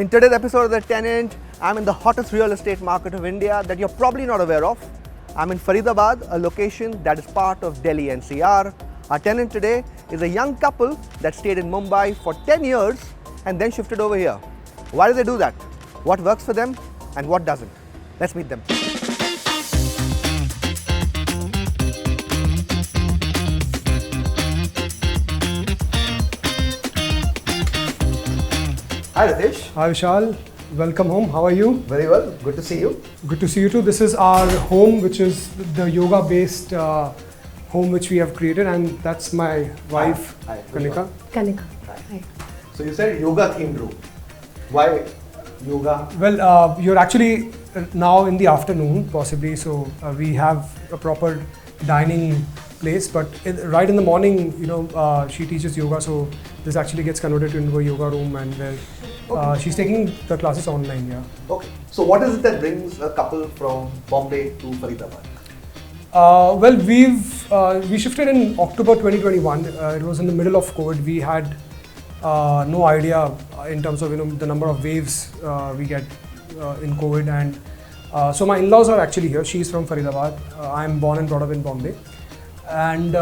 In today's episode of The Tenant, I'm in the hottest real estate market of India that you're probably not aware of. I'm in Faridabad, a location that is part of Delhi NCR. Our tenant today is a young couple that stayed in Mumbai for 10 years and then shifted over here. Why do they do that? What works for them and what doesn't? Let's meet them. Hi Ritesh. Hi Vishal, welcome home. How are you? Very well, good to see you. Good to see you too. This is our home, which is the yoga based home which we have created, and that's my wife. Hi. Kanika. Kanika. Hi. So you said yoga themed room. Why yoga? Well, you're actually now in the afternoon possibly, so we have a proper dining place, but right in the morning, she teaches yoga, so this actually gets converted into a yoga room, and where she's taking the classes online. Yeah. Okay. So what is it that brings a couple from Bombay to Faridabad? Well, we shifted in October 2021. It was in the middle of COVID. We had no idea in terms of the number of waves we get in COVID, and so my in-laws are actually here. She's from Faridabad. I'm born and brought up in Bombay, and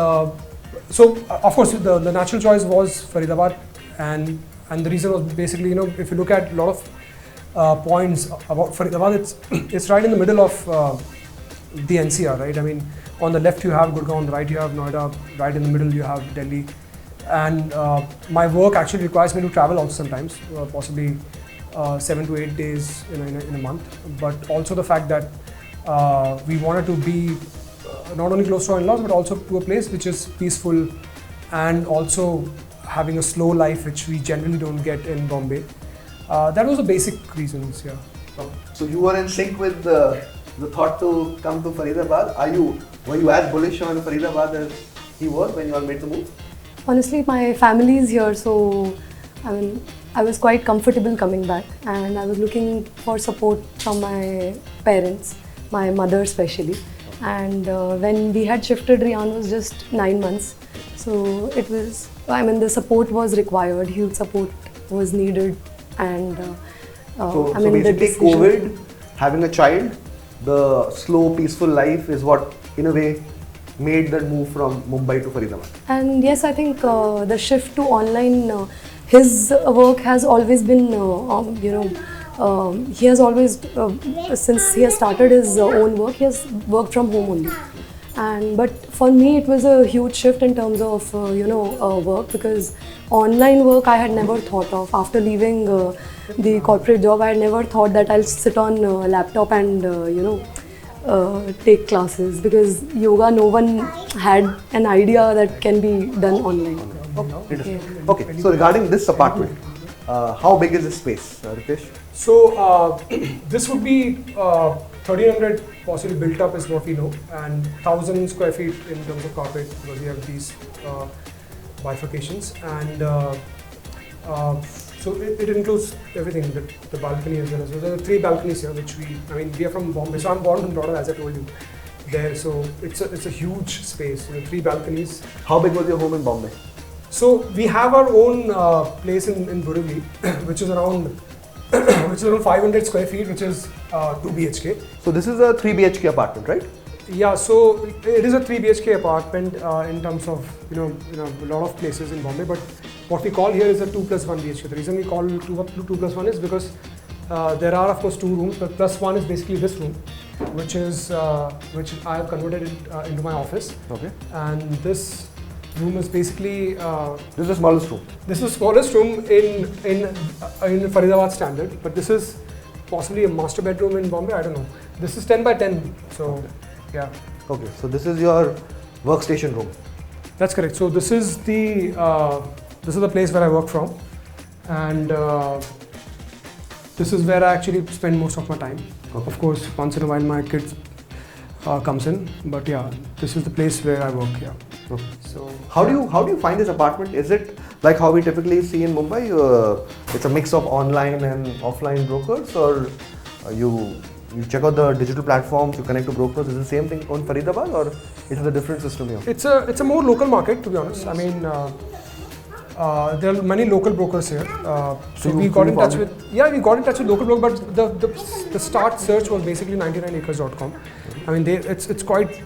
so of course the natural choice was Faridabad, and the reason was basically if you look at a lot of points about Faridabad, it's right in the middle of the NCR, right? I mean, on the left you have Gurgaon, on the right you have Noida, right in the middle you have Delhi, and my work actually requires me to travel also sometimes, possibly 7 to 8 days in a month. But also the fact that we wanted to be not only close to our in-laws but also to a place which is peaceful and also having a slow life, which we generally don't get in Bombay. That was the basic reasons, yeah. So you were in sync with the thought to come to Faridabad. Were you as bullish on Faridabad as he was when you all made the move? Honestly, my family is here, so I was quite comfortable coming back, and I was looking for support from my parents, my mother especially. And when we had shifted, Rian was just 9 months, so it was. The support was required. Huge support was needed, and so basically, COVID, having a child, the slow, peaceful life is what, in a way, made that move from Mumbai to Faridabad. And yes, I think the shift to online, his work has always been, he has always, since he has started his own work, he has worked from home only. But for me, it was a huge shift in terms of, work, because online work I had never thought of. After leaving the corporate job, I had never thought that I'll sit on a laptop and, take classes, because yoga, no one had an idea that can be done online. Okay, so regarding this apartment, how big is this space, Ritesh? So this would be 1,300 possibly built up is what we know, and 1,000 square feet in terms of carpet, because we have these bifurcations, and so it includes everything, the balcony as well. So there are 3 balconies here, which we are from Bombay, so I'm born and brought up, as I told you, there. So it's a huge space, 3 balconies. How big was your home in Bombay? So we have our own place in Borivali, which is around 500 square feet, which is 2 BHK. So this is a 3 BHK apartment, right? Yeah, so it is a 3 BHK apartment in terms of a lot of places in Bombay, but what we call here is a 2+1 BHK. The reason we call 2+1 is because there are of course 2 rooms, but +1 is basically this room, which I have converted into my office. Okay. And this room is basically this is the smallest room. This is the smallest room in Faridabad standard, but this is possibly a master bedroom in Bombay. I don't know. This is 10 by 10, so okay. Yeah. Okay, so this is your workstation room. That's correct. So this is the place where I work from, and this is where I actually spend most of my time. Okay. Of course, once in a while my kids comes in, but yeah, this is the place where I work. Yeah. Okay. So how do you find this apartment? Is it like how we typically see in Mumbai? It's a mix of online and offline brokers, or you check out the digital platforms, you connect to brokers. Is it the same thing on Faridabad, or is it a different system here? It's a more local market, to be honest. I mean, There are many local brokers here. So we got in touch with local brokers, but the start search was basically 99acres.com. I mean, it's quite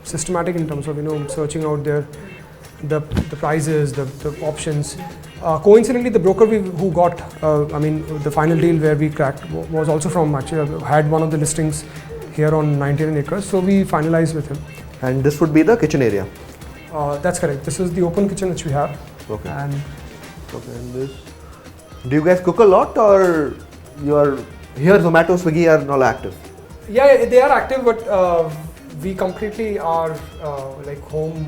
systematic in terms of searching out the prices, the options. Coincidentally, the broker who got the final deal where we cracked was also from actually had one of the listings here on 99 acres. So we finalized with him. And this would be the kitchen area. That's correct. This is the open kitchen which we have. Okay. And this. Do you guys cook a lot, or here Zomato, Swiggy are not active? Yeah, they are active, but we completely are like home.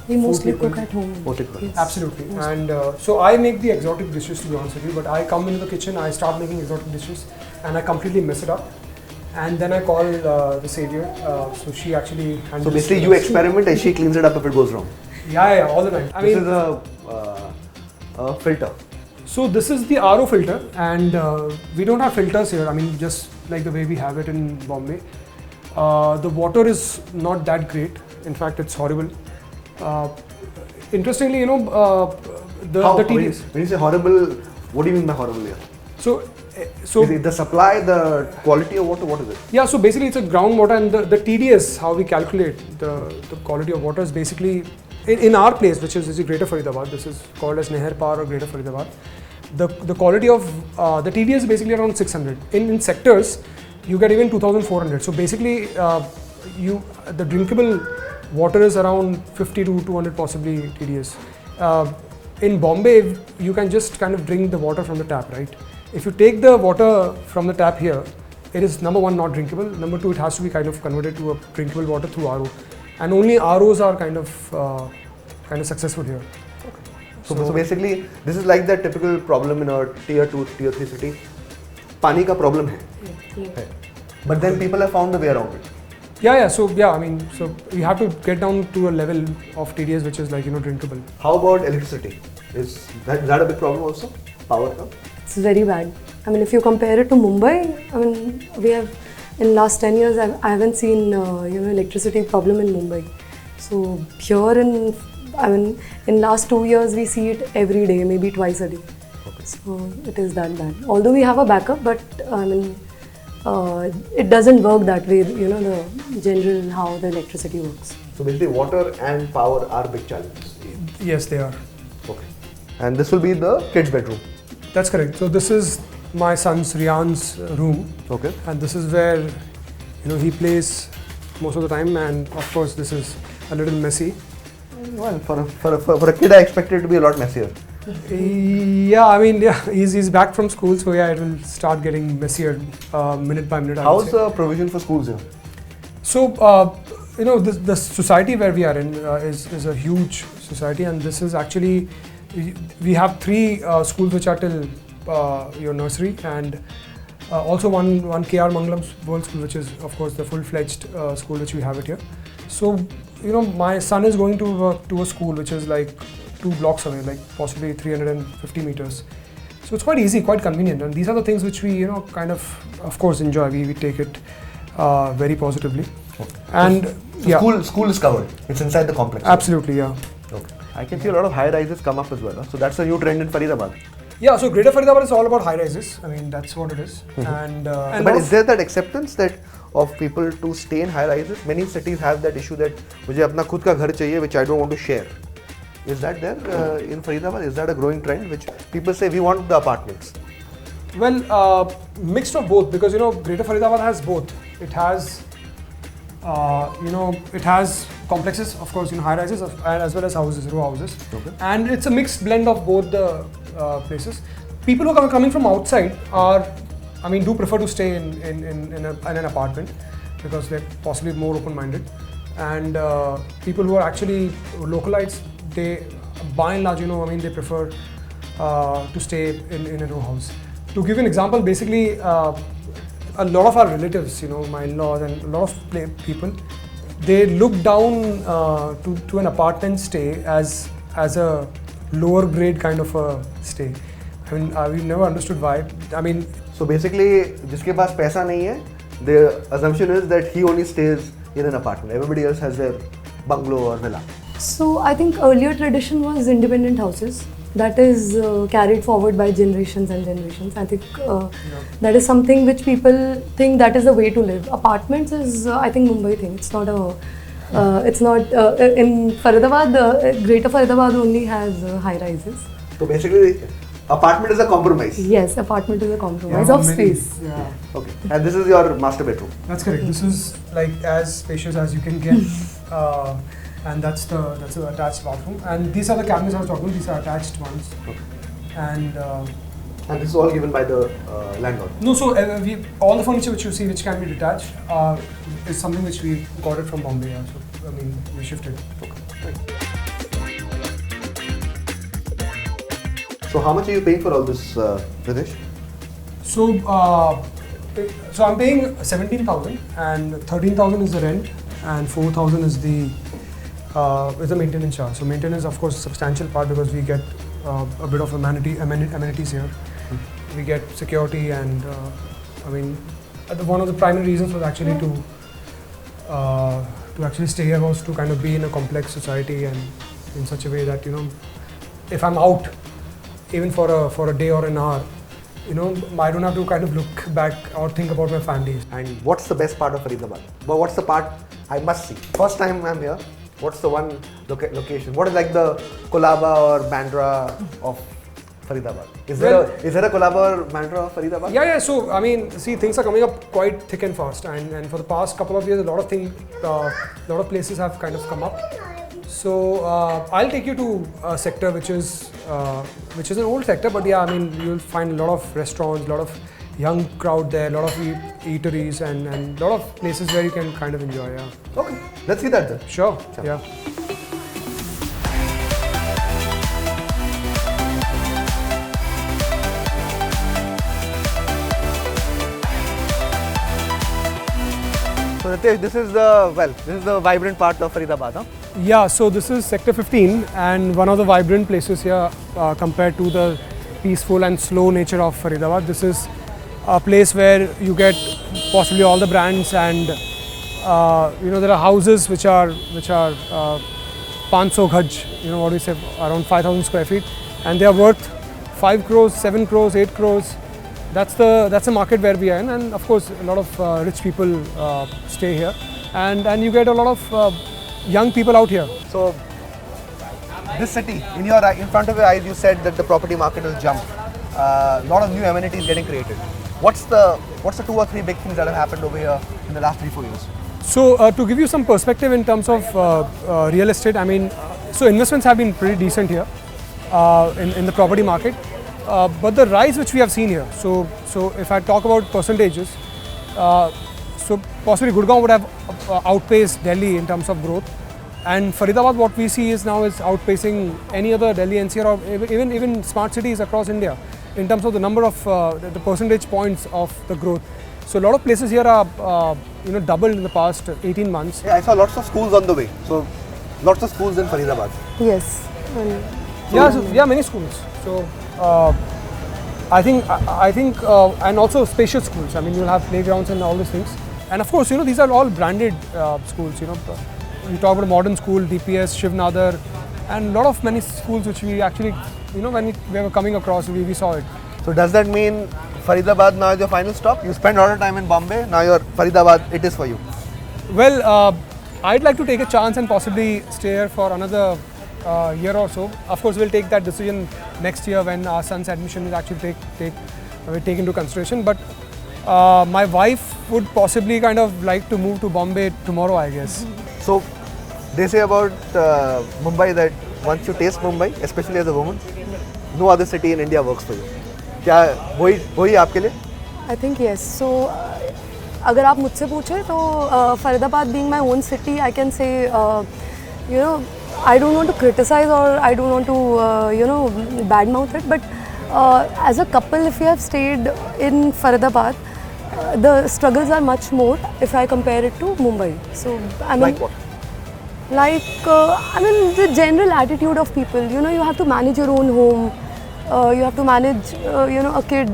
We mostly people. cook at home. Yes. Absolutely. And so I make the exotic dishes, to be honest with you, but I come into the kitchen, I start making exotic dishes, and I completely mess it up. And then I call the savior, so she actually handles. So basically, you experiment and she cleans it up if it goes wrong. Yeah, all the time. This is a filter. So this is the RO filter, and we don't have filters here. I mean, just like the way we have it in Bombay. The water is not that great. In fact, it's horrible. Interestingly, the TDS. When you say horrible, what do you mean by horrible here? So is it the supply, the quality of water, what is it? Yeah, so basically it's a groundwater, and the TDS, how we calculate the quality of water is basically, in our place, which is Greater Faridabad, this is called as Nehar Par or Greater Faridabad, the quality of the TDS is basically around 600. In sectors, you get even 2400. So basically, the drinkable water is around 50 to 200 possibly TDS. In Bombay, you can just kind of drink the water from the tap, right? If you take the water from the tap here, it is number one, not drinkable. Number two, it has to be kind of converted to a drinkable water through RO, and only ROs are kind of successful here. Okay. So basically, this is like the typical problem in a tier 2, tier 3 city. Pani ka problem hai. Yeah. But then people have found a way around it. Yeah. So we have to get down to a level of TDS which is like drinkable. How about electricity? Is that a big problem also? Power ka? It's very bad. I mean, if you compare it to Mumbai, I mean, we have in last 10 years I haven't seen electricity problem in Mumbai. So here in last 2 years we see it every day, maybe twice a day. Okay. So it is that bad. Although we have a backup, but I mean, it doesn't work that way. The general how the electricity works. So basically, water and power are big challenges. Yes, they are. Okay. And this will be the kids' bedroom. That's correct. So this is my son's Rian's room. Okay. And this is where he plays most of the time, and of course this is a little messy. Well, for a kid, I expected it to be a lot messier. Yeah, I mean, he's back from school, so yeah, it will start getting messier minute by minute. How's the provision for schools here? So the society where we are in is a huge society, and this is actually we have 3 schools which are till your nursery, and also one KR Mangalam World School, which is of course the full-fledged school which we have it here. So my son is going to a school which is like 2 blocks away, like possibly 350 meters. So it's quite easy, quite convenient, and these are the things which we kind of course enjoy. We take it very positively. Okay. And so school is covered. It's inside the complex. Absolutely, yeah. Okay. I can see a lot of high rises come up as well. So that's a new trend in Faridabad. Yeah, so Greater Faridabad is all about high rises. I mean, that's what it is. And but is there that acceptance that of people to stay in high rises? Many cities have that issue that मुझे अपना खुद का घर चाहिए, which I don't want to share. Is that there in Faridabad? Is that a growing trend which people say we want the apartments? Well, mixed of both, because Greater Faridabad has both. It has it has complexes, of course, high rises as well as houses, row houses. Okay. And it's a mixed blend of both the places. People who are coming from outside do prefer to stay in an apartment because they're possibly more open-minded. And people who are actually localites, they by and large, they prefer to stay in a row house. To give you an example, basically, a lot of our relatives, my in-laws and a lot of people, they look down to an apartment stay as a lower grade kind of a stay. I mean, we never understood why. I mean, so basically, जिसके पास पैसा नहीं है, the assumption is that he only stays in an apartment. Everybody else has their bungalow or villa. So I think earlier tradition was independent houses. That is carried forward by generations and generations. I think that is something which people think that is the way to live. Apartments is, I think, Mumbai thing. It's not a. It's not in Faridabad. Greater Faridabad only has high rises. So basically, apartment is a compromise. Yes, apartment is a compromise of space. Yeah. Okay. And this is your master bedroom. That's correct. This is like as spacious as you can get, and that's the attached bathroom. And these are the cabinets I was talking about. These are attached ones. Okay. And this is all given by the landlord. no, so all the furniture which you see, which can be detached, is something which we got it from Bombay. Yeah. So I mean, we shifted. Okay. So how much are you paying for all this, Dinesh? So, so I'm paying 17,000, and 13,000 is the rent, and 4,000 is the maintenance charge. So maintenance, of course, is a substantial part because we get a bit of amenities here. We get security, and I mean, one of the primary reasons was actually to actually stay here was to kind of be in a complex society and in such a way that, you know, if I'm out, even for a day or an hour, you know, I don't have to kind of look back or think about my family. And what's the best part of Faridabad? But what's the part I must see? First time I'm here, what's the one location? What is like the Kolaba or Bandra of Faridabad? Is there a Kolaba or Bandra of Faridabad? Yeah. So I mean, see, things are coming up quite thick and fast, and for the past couple of years, a lot of places have kind of come up. So I'll take you to a sector which is an old sector, but yeah, I mean, you'll find a lot of restaurants, a lot of young crowd there, a lot of eateries, and a lot of places where you can kind of enjoy. Yeah. Okay, let's see that then. Sure. Yeah. So Ritesh, this is the vibrant part of Faridabad, huh? Yeah, so this is Sector 15, and one of the vibrant places here compared to the peaceful and slow nature of Faridabad. This is a place where you get possibly all the brands, and you know, there are houses which are 500 gaj, you know what do you say, around 5,000 square feet, and they are worth 5 crores, 7 crores, 8 crores. That's the market where we are in, and of course a lot of rich people stay here, and you get a lot of young people out here. So this city, in front of your eyes, you said that the property market will jump. A lot of new amenities getting created. What's the 2 or 3 big things that have happened over here in the last 3-4 years? So to give you some perspective in terms of real estate, I mean, so investments have been pretty decent here in the property market. But the rise which we have seen here, so if I talk about percentages, so possibly Gurgaon would have outpaced Delhi in terms of growth, and Faridabad, what we see is outpacing any other Delhi NCR or even smart cities across India in terms of the number of the percentage points of the growth. So a lot of places here are doubled in the past 18 months. Yeah, I saw lots of schools on the way. So lots of schools in Faridabad. Yes. Many schools. So I think and also spacious schools. I mean, you'll have playgrounds and all these things. And of course, you know, these are all branded schools. You know, you talk about a modern school, DPS, Shiv Nadar, and many schools which we actually, you know, when we were coming across, we saw it. So does that mean Faridabad now is your final stop? You spent a lot of time in Bombay, now you're Faridabad, it is for you. Well, I'd like to take a chance and possibly stay here for another year or so. Of course, we'll take that decision next year when our son's admission is actually take into consideration. But my wife would possibly kind of like to move to Bombay tomorrow, I guess. So they say about Mumbai that once you taste Mumbai, especially as a woman, no other city in India works for you. क्या वही आपके लिए? I think yes. So अगर आप मुझसे पूछे तो Faridabad being my own city, I can say you know, I don't want to criticize or I don't want to badmouth it, but as a couple, if you have stayed in Faridabad, the struggles are much more if I compare it to Mumbai. So I mean, like what? Like I mean, the general attitude of people. You know, you have to manage your own home. You have to manage a kid.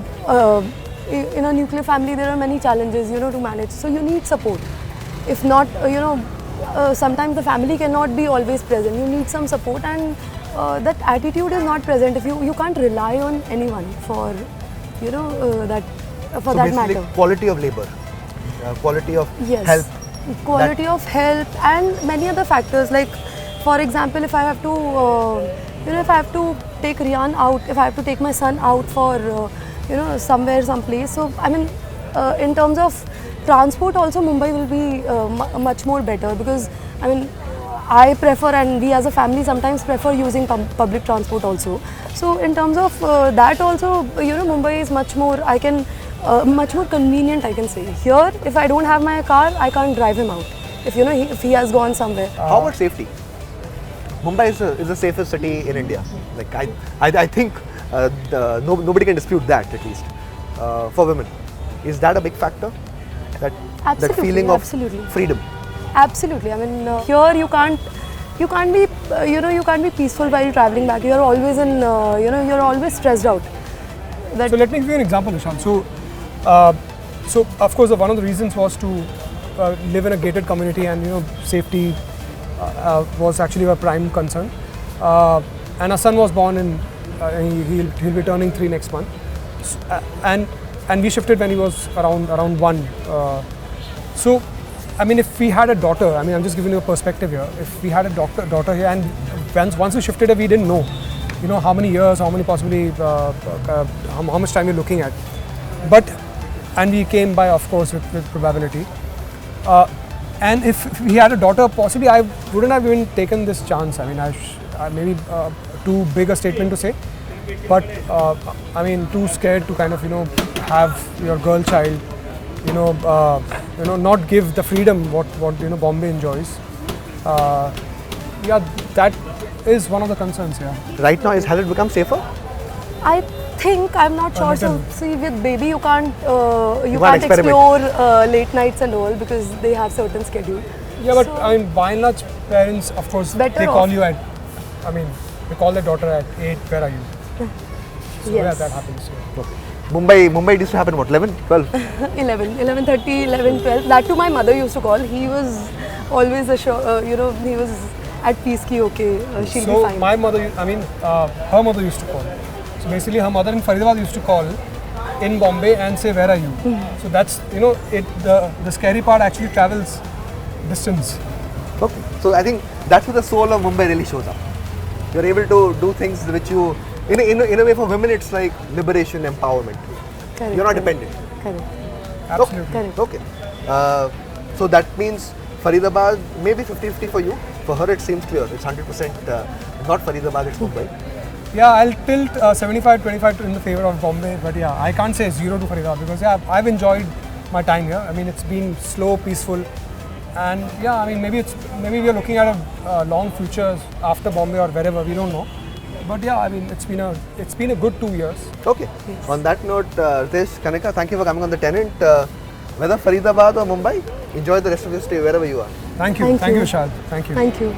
In a nuclear family, there are many challenges to manage. So you need support. If not, sometimes the family cannot be always present. You need some support, and that attitude is not present. If you can't rely on anyone for, that for So that basically matter. quality of labor, quality of Yes. help. Quality of help and many other factors. Like, for example, if I have to, if I have to take Rian out, if I have to take my son out for, somewhere, someplace. So, I mean, in terms of transport also, Mumbai will be much more better, because, I mean, I prefer, and we as a family sometimes prefer using public transport also. So, in terms of that also, Mumbai is much more, much more convenient, I can say. Here, if I don't have my car, I can't drive him out. If he has gone somewhere. How about safety? Mumbai is the safest city in India. Like I think nobody can dispute that, at least for women. Is that a big factor? That Absolutely, feeling of absolutely. freedom. Absolutely. I mean, here you can't be, you can't be peaceful while traveling back. You're always in, you're always stressed out. So let me give you an example, Nishan. So of course, one of the reasons was to live in a gated community, and safety was actually our prime concern. And our son was born he'll be turning 3 next month, and we shifted when he was around 1. So, I mean, if we had a daughter, I mean, I'm just giving you a perspective here. If we had a daughter here, and once we shifted, we didn't know, how many years, how many possibly, how much time we're looking at. And we came by, of course, with probability. And if we had a daughter, possibly I wouldn't have even taken this chance. I mean, I maybe too big a statement to say, but I mean, too scared to kind of, have your girl child, not give the freedom what Bombay enjoys. Yeah, that is one of the concerns. Yeah. Right now, has it become safer? I think, I'm not sure. So, see, with baby, you can't experiment. explore late nights and all, because they have certain schedule. Yeah, but I mean, by and large, parents, of course, Better they call off. you they call their daughter at 8, where are you? So yeah, Yes. that happens. Yeah. Okay. Mumbai used to happen what, 11, 12? 11:30, 11, 12. That too, my mother used to call. He was always he was at peace ki okay, she'll be So fine. my mother, her mother used to call. So basically, her mother in Faridabad used to call in Bombay and say, where are you? So that's, the scary part actually travels distance. Okay. So I think that's where the soul of Mumbai really shows up. You're able to do things which you, in a way, for women, it's like liberation, empowerment. Correct, You're not correct. dependent. Correct. Absolutely. Correct. Okay. So that means Faridabad, maybe 50-50 for you. For her, it seems clear. It's 100% not Faridabad, it's Mumbai. Yeah, I'll tilt 75-25 in the favor of Bombay, but yeah, I can't say 0 to Faridabad, because yeah, I've enjoyed my time here. I mean, it's been slow, peaceful, and yeah, I mean, maybe we are looking at a long future after Bombay or wherever, we don't know. But yeah, I mean, it's been a good 2 years. Okay. Yes. On that note, Ritesh, Kanika, thank you for coming on the Tenant. Whether Faridabad or Mumbai, enjoy the rest of your stay wherever you are. Thank you, Thank you. Shad. Thank you. Thank you.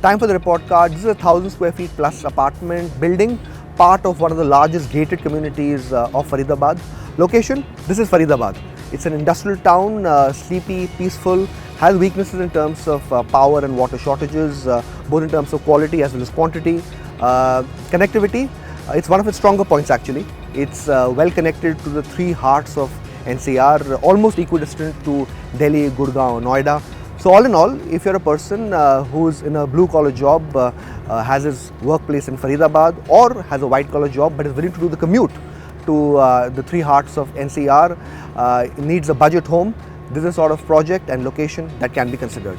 Time for the report card. This is a 1,000 square feet plus apartment building, part of one of the largest gated communities of Faridabad. Location, this is Faridabad. It's an industrial town, sleepy, peaceful, has weaknesses in terms of power and water shortages, both in terms of quality as well as quantity. Connectivity, it's one of its stronger points actually. It's well connected to the 3 hearts of NCR, almost equidistant to Delhi, Gurgaon, Noida. So all in all, if you're a person who's in a blue-collar job, has his workplace in Faridabad, or has a white-collar job but is willing to do the commute to the 3 hearts of NCR, needs a budget home, this is a sort of project and location that can be considered.